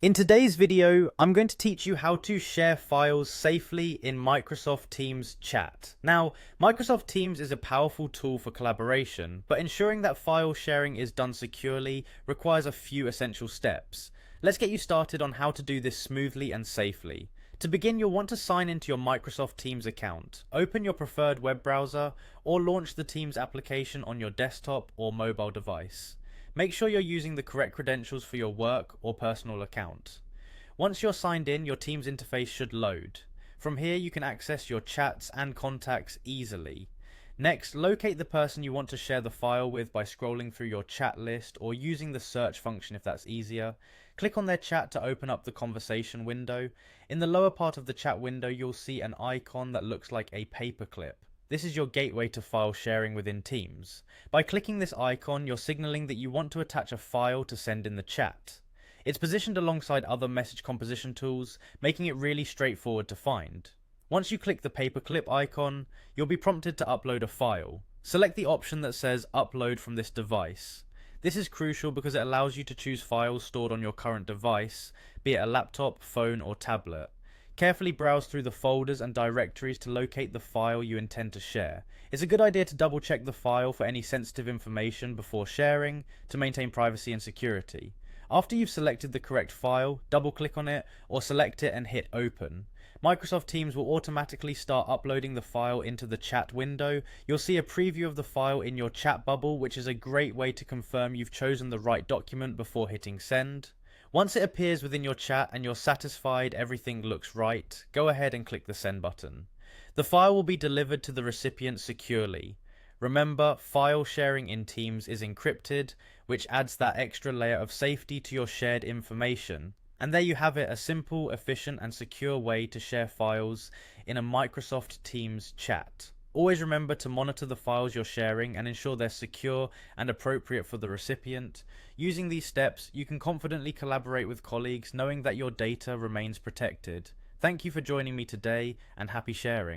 In today's video, I'm going to teach you how to share files safely in Microsoft Teams chat. Now, Microsoft Teams is a powerful tool for collaboration, but ensuring that file sharing is done securely requires a few essential steps. Let's get you started on how to do this smoothly and safely. To begin, you'll want to sign into your Microsoft Teams account, open your preferred web browser, or launch the Teams application on your desktop or mobile device. Make sure you're using the correct credentials for your work or personal account. Once you're signed in, your Teams interface should load. From here, you can access your chats and contacts easily. Next, locate the person you want to share the file with by scrolling through your chat list or using the search function if that's easier. Click on their chat to open up the conversation window. In the lower part of the chat window, you'll see an icon that looks like a paperclip. This is your gateway to file sharing within Teams. By clicking this icon, you're signaling that you want to attach a file to send in the chat. It's positioned alongside other message composition tools, making it really straightforward to find. Once you click the paperclip icon, you'll be prompted to upload a file. Select the option that says Upload from this device. This is crucial because it allows you to choose files stored on your current device, be it a laptop, phone, or tablet. Carefully browse through the folders and directories to locate the file you intend to share. It's a good idea to double check the file for any sensitive information before sharing to maintain privacy and security. After you've selected the correct file, double click on it or select it and hit open. Microsoft Teams will automatically start uploading the file into the chat window. You'll see a preview of the file in your chat bubble, which is a great way to confirm you've chosen the right document before hitting send. Once it appears within your chat and you're satisfied everything looks right, go ahead and click the send button. The file will be delivered to the recipient securely. Remember, file sharing in Teams is encrypted, which adds that extra layer of safety to your shared information. And there you have it, a simple, efficient and secure way to share files in a Microsoft Teams chat. Always remember to monitor the files you're sharing and ensure they're secure and appropriate for the recipient. Using these steps, you can confidently collaborate with colleagues knowing that your data remains protected. Thank you for joining me today and happy sharing.